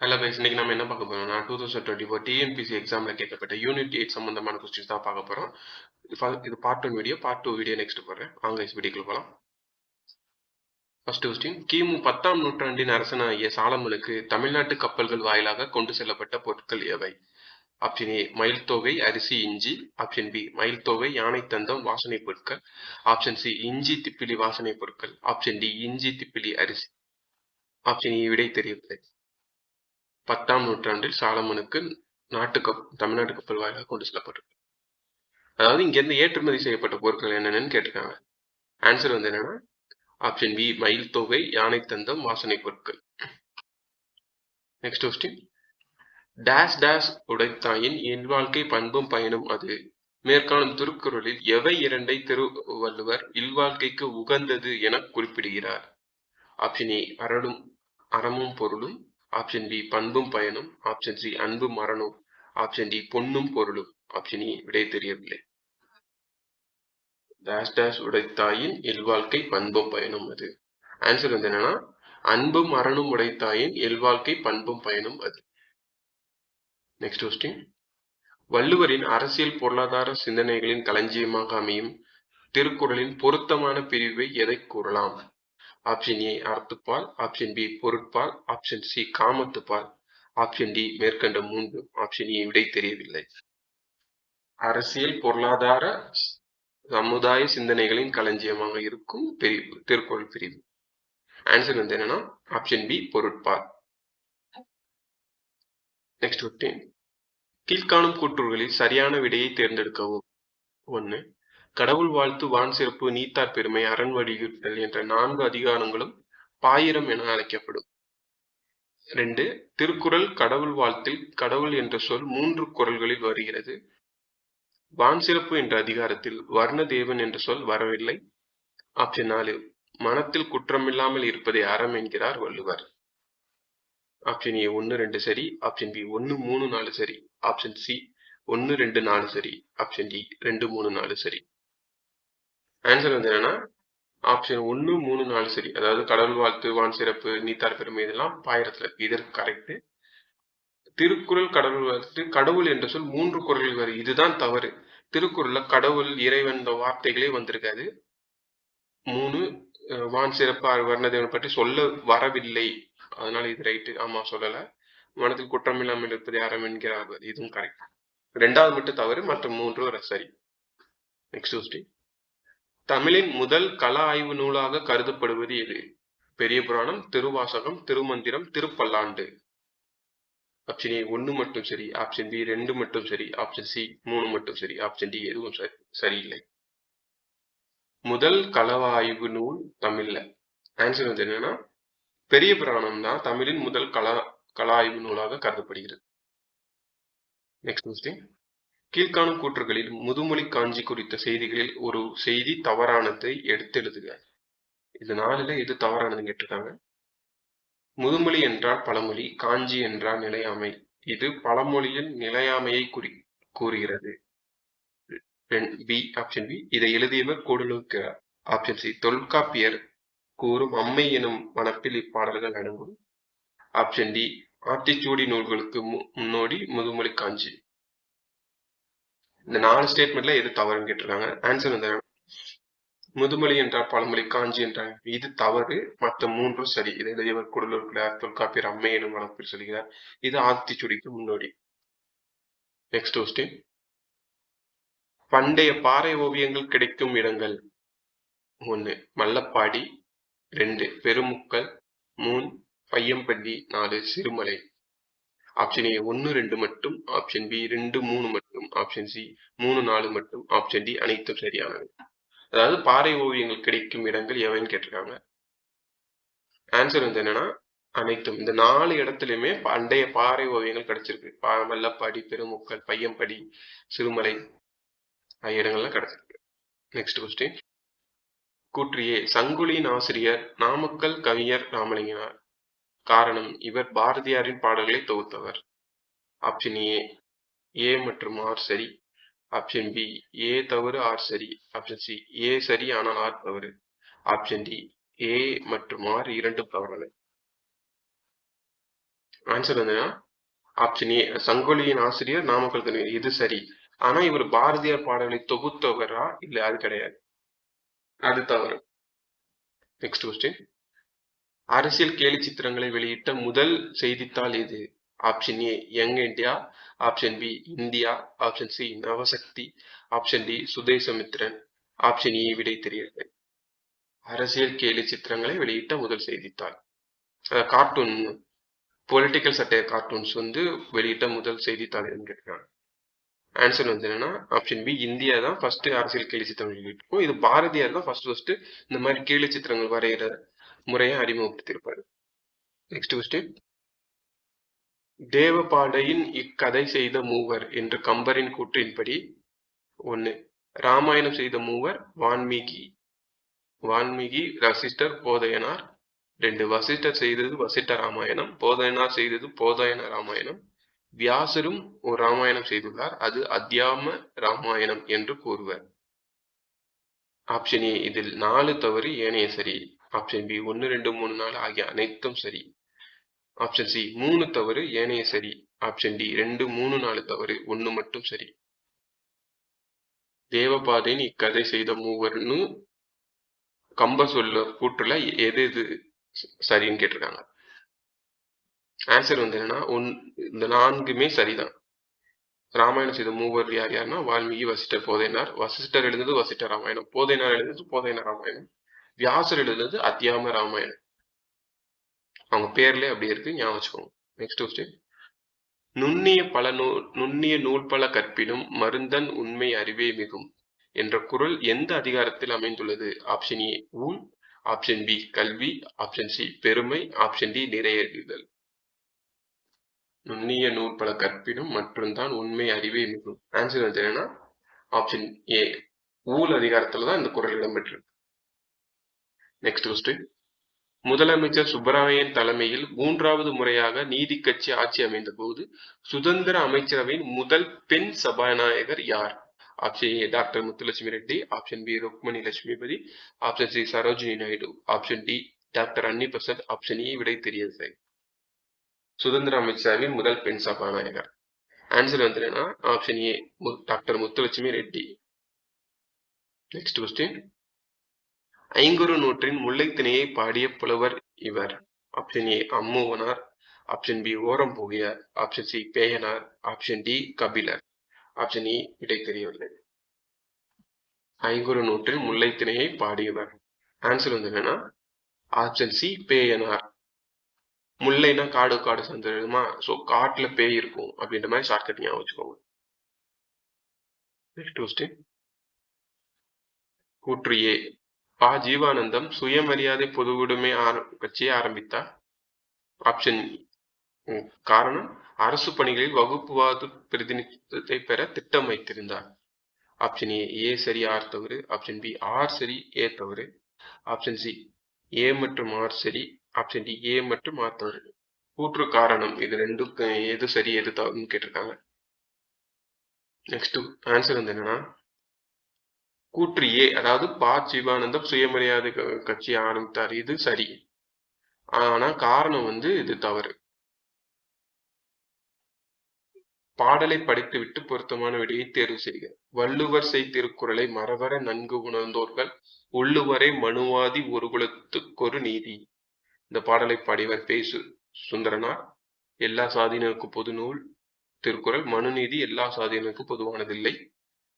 Hello guys, இன்னைக்கு நம்ம என்ன பார்க்க போறோம்னா 2024 டிஎன்பிசி எக்ஸாம்ல கேட்கப்பட்ட யூனிட் 8 சம்பந்தமான கொஸ்டின்ஸ் தான் பார்க்க போறோம். இது part 1 video, part 2 video next போடுறேன். வாங்க கைஸ் வீடியோக்குள்ள போலாம். ஃபர்ஸ்ட் கொஸ்டின், கிமு 10ஆம் நூற்றாண்டின் அரசனாகிய சாலமனுக்கு தமிழ்நாட்டு கப்பல்கள் வாயிலாக கொண்டு செல்லப்பட்ட பொருட்கள் எவை? ஆப்ஷன் ஏ மயில் தொகை, அரிசி, இஞ்சி. ஆப்ஷன் பி மயில் தொகை, யானை தந்தம், வாசனை பொருட்கள். ஆப்ஷன் சி இஞ்சி திப்பிலி வாசனை பொருட்கள். ஆப்ஷன் டி இஞ்சி திப்பிலி அரிசி. ஆப்ஷன் ஏ விடை தெரியவில்லை. 10ஆம் நூற்றாண்டில் சாலமனுக்கு தமிழ்நாட்டு கப்பல் வாயிலாக கொண்டு செல்லப்பட்டிருக்கு. அதாவது இங்கிருந்து ஏற்றுமதி செய்யப்பட்ட பொருட்கள் என்னென்னு கேட்டிருக்காங்க. ஆன்சர் வந்து என்னன்னா ஆப்ஷன் பி மயில் தொகை, யானை தந்தம், வாசனை பொருட்கள். நெக்ஸ்ட் கொஸ்டின், டேஷ் டேஷ் உடைத்தாயின் இல்வாழ்க்கை பண்பும் பயனும் அது. மேற்காணும் திருக்குறளில் எவை இரண்டை திருவள்ளுவர் இல்வாழ்க்கைக்கு உகந்தது என குறிப்பிடுகிறார்? ஆப்ஷன் ஏ அறமும் பொருளும். ஆப்ஷன் பி பண்பும் பயனும். ஆப்ஷன் சி அன்பும் மரணம். ஆப்ஷன் டி பொன்னும் பொருளும். ஆப்ஷன் ஏ விடை தெரியவில்லை. டேஷ் டேஷ் உடைத்தாயின் இல்வாழ்க்கை பண்பும் பயனும் அது. ஆன்சர் வந்து என்னன்னா அன்பும் மரணம் உடைத்தாயின் இல்வாழ்க்கை பண்பும் பயனும் அது. நெக்ஸ்ட் கொஸ்டின், வள்ளுவரின் அரசியல் பொருளாதார சிந்தனைகளின் களஞ்சியமாக அமையும் திருக்குறளின் பொருத்தமான பிரிவை எதை கூறலாம்? ஆப்ஷன் ஏ அறத்துப்பால். ஆப்ஷன் பி பொருட்பால். ஆப்ஷன் சி காமத்துப்பால். ஆப்ஷன் டி மேற்கண்ட மூன்று. ஆப்ஷன் ஏ விடை தெரியவில்லை. அரசியல் பொருளாதார சமுதாய சிந்தனைகளின் களஞ்சியமாக இருக்கும் பிரிவு திருக்குறள் பிரிவு. ஆன்சர் வந்து என்னன்னா ஆப்ஷன் பி பொருட்பால். நெக்ஸ்ட் கொஸ்டின், கீழ்காணும் கூற்றுகளில் சரியான விடையை தேர்ந்தெடுக்கவும். 1. கடவுள் வாழ்த்து, வான் சிறப்பு, நீத்தார் பெருமை, அரண் வலியுறுத்தல் என்ற 4 அதிகாரங்களும் பாயிரம் என அழைக்கப்படும். 2. திருக்குறள் கடவுள் வாழ்த்தில் கடவுள் என்ற சொல் 3 குறள்களில் வருகிறது. வான் சிறப்பு என்ற அதிகாரத்தில் வர்ணதேவன் என்ற சொல் வரவில்லை. ஆப்ஷன் 4. மனத்தில் குற்றமில்லாமல் இருப்பதை அறம் என்கிறார் வள்ளுவர். ஆப்ஷன் ஏ 1, 2 சரி. ஆப்ஷன் பி 1, 3, 4 சரி. ஆப்ஷன் சி 1, 2, 4 சரி. ஆப்ஷன் டி 2, 3, 4 சரி. ஆன்சர் வந்து என்னன்னா ஆப்ஷன் 1, 3, 4 சரி. அதாவது கடவுள் வாழ்த்து, வான் சிறப்பு, நீத்தார் பெருமை இதெல்லாம் பாயிரத்துல இருக்கு. இதற்கு கரெக்ட். திருக்குறள் கடவுள் வாழ்த்து, கடவுள் என்ற சொல் 3 குறள்கள் வரும். இதுதான் தவறு. திருக்குறள்ல கடவுள், இறைவன் இந்த வார்த்தைகளே வந்திருக்காது. 3 வான் சிறப்பு, வர்ணதேவன் பற்றி சொல்ல வரவில்லை. அதனால இது ரைட்டு. ஆமா, சொல்லல. மனத்தில் குற்றமில்லாமல் இருப்பதை அறம் என்கிறார், இதுவும் கரெக்ட். 2வது மட்டும் தவறு, மற்ற 3 சரி. நெக்ஸ்ட் கொஸ்டின், தமிழின் முதல் கள ஆய்வு நூலாக கருதப்படுவது எது? பெரிய புராணம், திருவாசகம், திருமந்திரம், திருப்பல்லாண்டு. ஆப்ஷன் ஏ 1 மட்டும் சரி. ஆப்ஷன் பி 2 மட்டும் சரி. ஆப்ஷன் சி 3 மட்டும் சரி. ஆப்ஷன் டி எதுவும் சரியில்லை. முதல் களவாய்வு நூல் தமிழ்ல. ஆன்சர் வந்து என்னன்னா பெரிய புராணம் தான் தமிழின் முதல் கள ஆய்வு நூலாக கருதப்படுகிறது. நெக்ஸ்ட் கொஸ்டின், கீழ்காணும் கூற்றுகளில் முதுமொழி காஞ்சி குறித்த செய்திகளில் ஒரு செய்தி தவறானதை எடுத்து எழுதுக. இது 4ல எது தவறானதுன்னு கேட்டிருக்காங்க. முதுமொழி என்றால் பழமொழி, காஞ்சி என்றால் நிலையாமை. இது பழமொழியின் நிலையாமையை கூறுகிறது. பி ஆப்ஷன் பி இதை எழுதியவர் கூடலுக்கிறார். ஆப்ஷன் சி தொல்காப்பியர் கூறும் அம்மை எனும் வனப்பில் இப்பாடல்கள் அடங்கும். ஆப்ஷன் டி ஆத்திச்சூடி நூல்களுக்கு முன்னோடி முதுமொழி காஞ்சி. இந்த 4 ஸ்டேட்மெண்ட்ல எது தவறுன்னு கேட்டிருக்காங்க. ஆன்சர் வந்து முதுமொழி என்றால் பழமொழி, காஞ்சி என்றால் இது தவறு, மற்ற 3 சரி. இதை எழுதியவர் கூடலுக்கிறார், தொல்காப்பியர் அம்மை எனும் வனப்பில் சொல்கிறார். இது ஆத்திச்சூடிக்கு முன்னோடி. நெக்ஸ்ட் கொஸ்டின், பண்டைய பாறை ஓவியங்கள் கிடைக்கும் இடங்கள். 1 மல்லப்பாடி, 2 பெருமுக்கல், 3 பையம்பள்ளி, 4 சிறுமலை. ஆப்ஷன் ஏ 1, 2 மட்டும். ஆப்ஷன் பி 2, 3 மட்டும். ஆப்ஷன் சி 3, 4 மட்டும். ஆப்ஷன் டி அனைத்தும் சரியானது. அதாவது பாறை ஓவியங்கள் கிடைக்கும் இடங்கள் எவைன்னு கேட்டிருக்காங்க. ஆன்சர் வந்து என்னன்னா அனைத்தும். இந்த 4 இடத்துலயுமே பண்டைய பாறை ஓவியங்கள் கிடைச்சிருக்கு. மல்லப்பாடி, பெருமுக்கல், பையம்படி, சிறுமலை ஆகிய இடங்கள்லாம் கிடைச்சிருக்கு. நெக்ஸ்ட் கொஸ்டின், கூற்றியே சங்குலியின் ஆசிரியர் நாமக்கல் கவிஞர் ராமலிங்கனார். காரணம், இவர் பாரதியாரின் பாடல்களை தொகுத்தவர். ஆப்ஷன் ஏ மற்றும் ஆர் சரி. ஆப்ஷன் பி ஏ தவறு ஆர் சரி. ஆப்ஷன் சி ஏ சரி ஆனால் ஆர் தவறு. ஆப்ஷன் டி ஏ மற்றும் ஆர் இரண்டும் தவறானது. ஆன்சர் வந்து ஆப்ஷன் ஏ, சங்கொலியின் ஆசிரியர் நாமக்கல் கவிஞர். இது சரி. ஆனா இவர் பாரதியார் பாடல்களை தொகுத்தவரா? இல்ல, அது கிடையாது. அது தவறு. Next question. அரசியல் கேலி சித்திரங்களை வெளியிட்ட முதல் செய்தித்தாள் எது? Option A young India, option B India, option C Navasakthi, option D Swadesamitran, option E விடை தெரியவில்லை. அரசியல் கேலி சித்திரங்களை வெளியிட்ட முதல் செய்தித்தாள், கார்ட்டூன், பொலிட்டிக்கல் சட்டையர் கார்ட்டூன்ஸ் வந்து வெளியிட்ட முதல் செய்தித்தாள் எதுன்னு கேட்டிருக்காங்க. ஆன்சர் வந்து என்னன்னா ஆப்ஷன் பி இந்தியா தான் ஃபர்ஸ்ட் அரசியல் கேலி சித்திரங்கள் வெளியிட்டிருக்கும். இது பாரதியார் தான் ஃபர்ஸ்ட் இந்த மாதிரி கேலி சித்திரங்கள் வரைகிற முறையை அறிமுகப்படுத்தியிருப்பாரு. Next question. தேவபாடையின் இக்கதை செய்த மூவர் என்று கம்பரின் கூற்றின்படி 1. ராமாயணம் செய்த மூவர் வான்மீகி, வசிஷ்டர், போதையனார். 2. வசிஷ்டர் செய்தது வசிஷ்ட ராமாயணம், போதையனார் செய்தது போதையன ராமாயணம். வியாசரும் ஒரு ராமாயணம் செய்துள்ளார், அது அத்தியாம ராமாயணம் என்று கூறுவர். ஆப்ஷன் ஏ இதில் 4 தவறு, ஏனைய சரி. ஆப்ஷன் பி 1, 2, 3, 4 ஆகிய அனைத்தும் சரி. ஆப்ஷன் சி 3 தவறு, ஏனைய சரி. ஆப்ஷன் டி 2, 3, 4 தவறு, 1 மட்டும் சரி. தேவபாதையின் இக்கதை செய்த மூவர்னு கம்பர் சொல்ல கூற்றுல எது எது சரின்னு கேட்டிருக்காங்க. ஆன்சர் வந்து என்னன்னா இந்த 4மே சரிதான். ராமாயணம் செய்த மூவர் யார் யாருன்னா வால்மீகி, வசிஷ்டர், போதையனார். வசிஷ்டர் எழுந்தது வசிஷ்ட ராமாயணம், போதையனார் எழுந்தது போதையன ராமாயணம், வியாசர் எழுந்தது அத்தியாம ராமாயணம். அவங்க பேர்ல அப்படி இருக்கு, ஞாபகம் வச்சுக்கோங்க. Next question. நுண்ணிய நூல் பல கற்பினும் மருந்தன் உண்மை அறிவே மிகும் என்ற குறள் எந்த அதிகாரத்தில் அமைந்துள்ளது? ஆப்ஷன் ஏ ஊழ், ஆப்ஷன் பி கல்வி, ஆப்ஷன் சி பெருமை, ஆப்ஷன் டி நிறையறிதல். நுண்ணிய நூல் பல கற்பினும் மட்டும்தான் உண்மை அறிவே மிகும். ஆன்சர் வந்து என்னன்னா ஆப்ஷன் ஏ ஊழ் அதிகாரத்துல தான் இந்த குறள் இடம்பெற்றிருக்கு. Next question. முதலமைச்சர் சுப்பராயன் தலைமையில் 3வது முறையாக நீதி கட்சி ஆட்சி அமைந்த போது சுதந்திர அமைச்சரவையின் முதல் பெண் சபாநாயகர் யார்? Option A doctor Muthulakshmi Reddy, option B Rukmini Lakshmipathi, option C Sarojini Naidu, option D doctor Annie Besant, option E விடை தெரியாது. சுதந்திர அமைச்சரவையின் முதல் பெண் சபாநாயகர். ஆன்சர் வந்து என்னன்னா option A doctor Muthulakshmi Reddy. Next question. ஐங்குறு நூற்றின் முல்லைத்திணையை பாடிய புலவர் இவர்? Option A Ammuvanar, option B Orampokiyar, option C Peyanar, option D Kapilar, option E விடை தெரியவில்லை. ஐங்குறு நூற்றில் முல்லைத்திணையை பாடியவர். ஆன்சர் வந்து என்னன்னா ஆப்ஷன் சி பேயனார். முல்லைனா காடு காடு சந்திரமா, ஸோ காட்டுல பேய் இருக்கும் அப்படின்ற மாதிரி ஷார்ட்கட் ஞாபகம் வச்சுக்கோங்க. Next question. கூற்று ஏ. ப. ஜீவானந்தம் சுயமரியாதை பொதுவுடைமை கட்சியை ஆரம்பித்தார். ஆப்ஷன் காரணம் அரசு பணிகளில் வகுப்புவாத பிரதிநிதித்துவத்தை பெற திட்டம் வைத்திருந்தார். ஆப்ஷன் ஏ சரி, ஆர் தவறு. ஆப்ஷன் பி ஆர் சரி, ஏ தவறு. ஆப்ஷன் சி ஏ மற்றும் ஆர் சரி, ஆப்ஷன் டி ஏ மற்றும் ஆர் தவறு. கூற்று காரணம் இது ரெண்டுக்கு எது சரி எது தவறுன்னு கேட்டிருக்காங்க. நெக்ஸ்ட் ஆன்சர் வந்து என்னன்னா கூற்று ஏ, அதாவது ப. ஜீவானந்தம் சுயமரியாதை கட்சியை ஆரம்பித்தார், இது சரி. ஆனா காரணம் வந்து இது தவறு. பாடலை படித்துவிட்டு பொருத்தமான விடையை தேர்வு செய்க. வள்ளுவர் செய் திருக்குறளை மறவர நன்கு உணர்ந்தோர்கள் உள்ளுவரை மனுவாதி ஒரு குலத்துக்கொரு நீதி. இந்த பாடலை பாடியவர் பே. சுந்தரனார். எல்லா சாதியினருக்கும் பொது நூல் திருக்குறள். மனுநீதி எல்லா சாதியினருக்கும் பொதுவானதில்லை.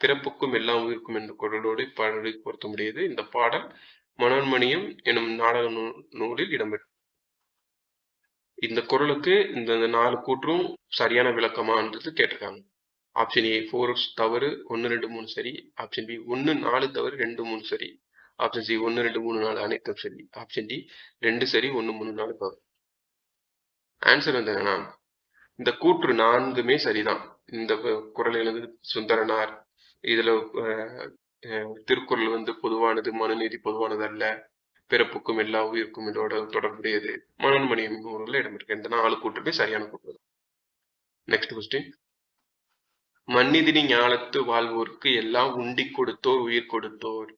பிறப்புக்கும் எல்லா உயிருக்கும் என்ற குரலோடு பாடலை பொருத்த முடியாது. இந்த பாடல் மனோன்மணியம் எனும் நாடக நூலில் இடம்பெற்றது. இந்த குறளுக்கு இந்த 4 கூற்றும் சரியான விளக்கமான்றது கேட்டிருக்காங்க. ஆப்ஷன் ஏ 4 தவறு, 1, 2, 3 சரி. ஆப்ஷன் பி 1, 4 தவறு, 2, 3 சரி. ஆப்ஷன் சி 1, 2, 3, 4 அனைத்தும் சரி. ஆப்ஷன் டி 2 சரி, 1, 3, 4 தவறு. ஆன்சர் வந்து என்னன்னா இந்த கூற்று 4மே சரிதான். இந்த குறள் எழுது சுந்தரனார், இதுல திருக்குறள் வந்து பொதுவானது, மனுநீதி பொதுவானது அல்ல, பிறப்புக்கும் எல்லா உயிருக்கும் இதோட தொடர்புடையது, மனோன்மணியம் நூலில் இடம்பெற்ற இந்த 4 கூற்றுமே சரியான கூற்று. Next question. மன்னிதினி ஞாலத்து வாழ்வோர்க்கு எல்லாம் உண்டி கொடுத்தோர் உயிர் கொடுத்தோர்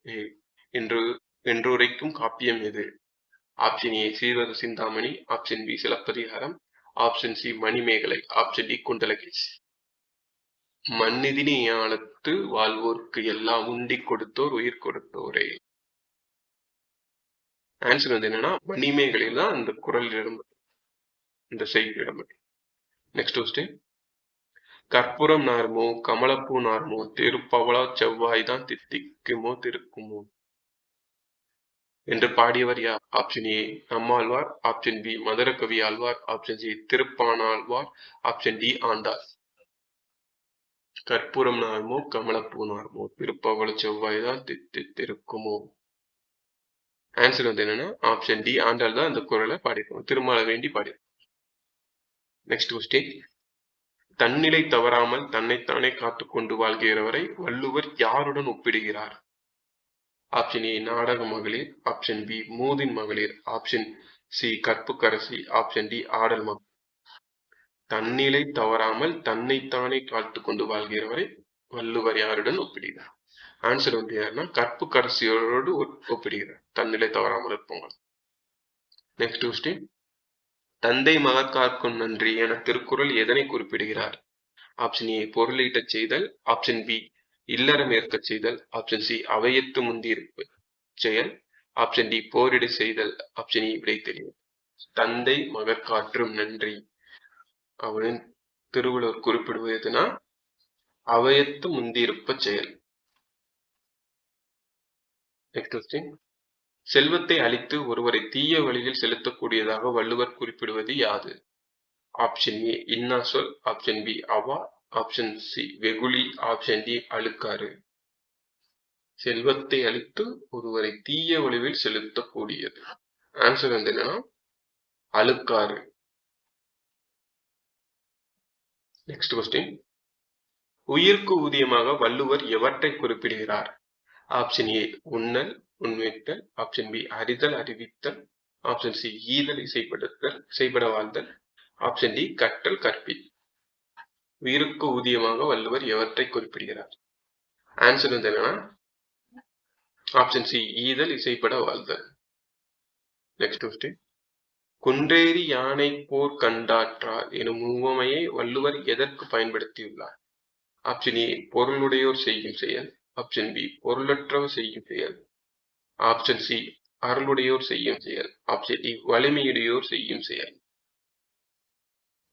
என்றுரைக்கும் காப்பியம் எது? ஆப்ஷன் ஏ சீர்வரிசை Chintamani, option B Silappathikaram, option C Manimekalai, option D Kundalakesi. மண்ணிதினி ஞாலத்து வாழ்வோர்க்கு எல்லாம் உண்டி கொடுத்தோர் உயிர் கொடுத்தோரே. ஆன்சர் வந்து என்னன்னா மணிமேகலையில் தான் இந்த குரல் இடம், இந்த செய்தி இடம். Next question. கற்பூரம் நார்மோ கமலப்பூ நார்மோ திருப்பவளா செவ்வாய் தான் தித்திக்குமோ திருக்குமோ என்று பாடியவர் யார்? Option A Nammalvar, option B Madhurakavi Alvar, option C Thiruppanalvar, option D Andal. கற்பூரம் நார்மோ கமலப்பூ நார்மோ திருப்பவள செவ்வாய் தான் தித்தித்திருக்குமோ. ஆன்சர் வந்து என்னன்னா ஆப்ஷன் டி ஆண்டாள் தான் அந்த குரலை பாடிருக்கோம், திருமால வேண்டி பாடிருக்கோம். Next question. தன்னிலை தவறாமல் தன்னைத்தானே காத்துக்கொண்டு வாழ்கிறவரை வள்ளுவர் யாருடன் ஒப்பிடுகிறார்? ஆப்ஷன் ஏ நாடக மகளிர், ஆப்ஷன் பி மூதின் மகளிர், ஆப்ஷன் சி கற்புக்கரசி, ஆப்ஷன் டி ஆடல் மகளிர். தன்னிலை தவறாமல் தன்னைத்தானே காத்துக்கொண்டு வாழ்கிறவரை வள்ளுவர் யாருடன் ஒப்பிடுகிறார்? ஆன்சர் வந்து யாருன்னா கற்புக்கரசியோடு ஒப்பிடுகிறார், தன்னிலை தவறாமல் இருப்பவங்க. Next question. தந்தை மகற்காக்கும் நன்றி என திருக்குறள் எதனை குறிப்பிடுகிறார்? ஆப்ஷன் ஏ பொருளீட்டச் செய்தல், ஆப்ஷன் பி இல்லறம் ஏற்கச் செய்தல், ஆப்ஷன் சி அவையத்து முந்தியிருப்பு செயல், ஆப்ஷன் டி போரிட செய்தல், ஆப்ஷன் இ விடை தெரியும். தந்தை மகற்காற்றும் நன்றி அப்படின்னு திருவள்ளுவர் குறிப்பிடுவதுனா அவையத்து முந்தியிருப்ப செயல். Next question. செல்வத்தை அளித்து ஒருவரை தீய வழியில் செலுத்தக்கூடியதாக வள்ளுவர் குறிப்பிடுவது யாது? ஆப்ஷன் ஏ இன்னாசொல், ஆப்ஷன் பி அவா, ஆப்ஷன் சி வெகுளி, ஆப்ஷன் டி அழுக்காறு. செல்வத்தை அளித்து ஒருவரை தீய வழியில் செலுத்தக்கூடியது. ஆன்சர் வந்து என்னன்னா அழுக்காறு. Next question. உயிர்க்கு ஊதியமாக வள்ளுவர் எவற்றை குறிப்பிடுகிறார்? ஆப்ஷன் ஏ உண்ணல் உண்மைத்தல், ஆப்ஷன் பி அறிதல் அறிவித்தல், ஆப்ஷன் சி ஈதல் இசைப்படுத்தல் செய்பட வாழ்தல், ஆப்ஷன் டி கற்றல் கற்பில். உயிருக்கு ஊதியமாக வள்ளுவர் எவற்றை குறிப்பிடுகிறார்? ஆன்சர் வந்து என்னன்னா ஆப்ஷன் சி ஈதல் இசைப்பட வாழ்தல். Next question. குன்றேறி யானை போர் கண்டாற்றார் எனும் உவமையை வள்ளுவர் எதற்கு பயன்படுத்தியுள்ளார்? ஆப்ஷன் ஏ பொருளுடையோர் செய்யும் செயல், ஆப்ஷன் பி பொருளற்றவர் செய்யும் செயல், ஆப்ஷன் சி அருளுடையோர் செய்யும் செயல், ஆப்ஷன் டி வலிமையுடையோர் செய்யும் செயல்.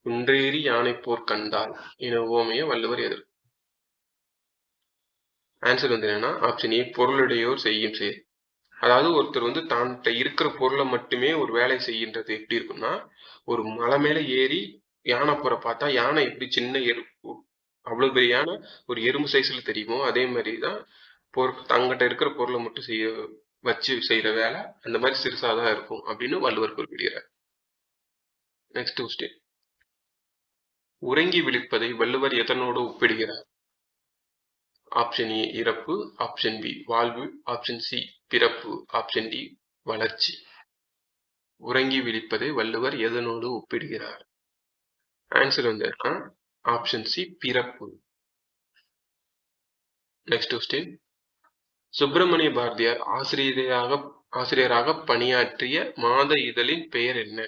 குன்றேறி யானை போர் கண்டால் என உவமையை வள்ளுவர் எதற்கு? ஆன்சர் வந்து என்னன்னா ஆப்ஷன் ஏ பொருளுடையோர் செய்யும் செயல். அதாவது ஒருத்தர் வந்து தான்கிட்ட இருக்கிற பொருளை மட்டுமே ஒரு வேலை செய்கின்றது எப்படி இருக்குன்னா, ஒரு மலை மேல ஏறி யானை போற பார்த்தா யானை எப்படி சின்ன அவ்வளவு பெரிய யானை ஒரு எறும்பு சைஸ்ல தெரியுமோ அதே மாதிரிதான் தங்கிட்ட இருக்கிற பொருளை மட்டும் வச்சு செய்யற வேலை அந்த மாதிரி சிறுசாதான் இருக்கும் அப்படின்னு வள்ளுவர் குறிப்பிடுகிறார். Next question. உறங்கி விழிப்பதை வள்ளுவர் எதனோடு ஒப்பிடுகிறார்? ஆப்ஷன் ஏ இறப்பு, ஆப்ஷன் பி வாழ்வு, ஆப்ஷன் சி பிறப்பு, ஆப்ஷன் டி வளர்ச்சி. உறங்கி விழிப்பதை வள்ளுவர் எதனோடு ஒப்பிடுகிறார்? ஆன்சர் வந்து ஆப்ஷன் சி பிறப்பு. Next question. சுப்பிரமணிய பாரதியார் ஆசிரியராக பணியாற்றிய மாத இதழின் பெயர் என்ன?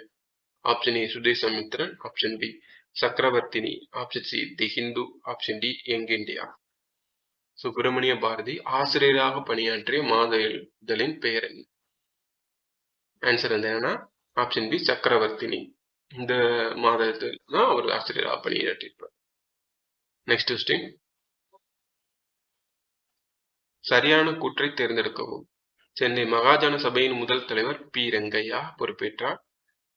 Option A Swadesamitran, option B Chakravarthini, option C the Hindu, option D young India. Subramania Bharathi ஆசிரியராக பணியாற்றிய மாத இதழின் பெயர் என்ன? ஆன்சர் வந்து என்னன்னா ஆப்ஷன் பி சக்கரவர்த்தினி. இந்த மாதத்தில் தான் அவர் ஆசிரியராக பணியாற்றியிருப்பார். Next question. சரியான கூற்றை தேர்ந்தெடுக்கவும். சென்னை மகாஜன சபையின் முதல் தலைவர் பி ரங்கையா பொறுப்பேற்றார்.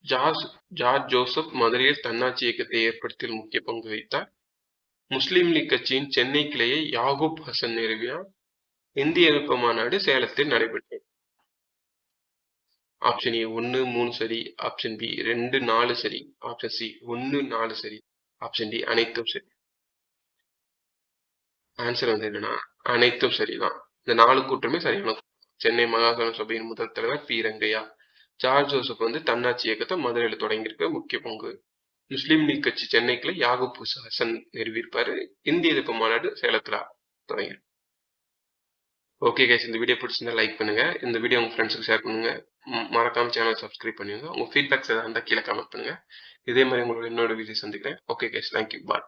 ஜார்ஜ் ஜோசப் மதுரையில் தன்னாட்சி இயக்கத்தை ஏற்படுத்தியில் முக்கிய பங்கு வகித்தார். முஸ்லிம் லீக் கட்சியின் சென்னை கிளையை யாகூப் ஹசன் நிறுவினார். இந்திய எதிர்ப்பு மாநாடு சேலத்தில் நடைபெற்றது. ஆப்ஷன் ஏ 1, 3 சரி, ஆப்ஷன் பி 2, 4 சரி, ஆப்ஷன் சி 1, 4 சரி, ஆப்ஷன் டி அனைத்தும் சரி. ஆன்சர் வந்து என்னன்னா அனைத்தும் சரிதான். இந்த 4 கூற்றுமே சரியான. சென்னை மகாஜன சபையின் முதல் தலைவர் பி ரங்கையா. ஜார்ஜ் ஜோசப் வந்து தன்னாட்சி இயக்கத்தை மதுரையில தொடங்கியிருக்க முக்கிய பங்கு. முஸ்லீம் லீக் கட்சி சென்னைக்குள்ள யாகூப் ஹசன் நிறுவியிருப்பாரு. இந்திய எதிர்ப்பு மாநாடு சேலத்துல தொடங்கியிருக்கு. ஓகே கைஸ், இந்த வீடியோ பிடிச்சிருந்தா லைக் பண்ணுங்க. இந்த வீடியோ உங்க ஃப்ரெண்ட்ஸுக்கு ஷேர் பண்ணுங்க. மறக்காம சேனல் சப்ஸ்கிரைப் பண்ணிடுங்க. உங்க ஃபீட்பேக்ஸ் எதாவது இருந்தால் கீழே கமெண்ட் பண்ணுங்க. இதே மாதிரி உங்களோட இன்னொரு வீடியோ சந்திக்கிறேன். ஓகே கைஸ், தேங்க்யூ, பாய்.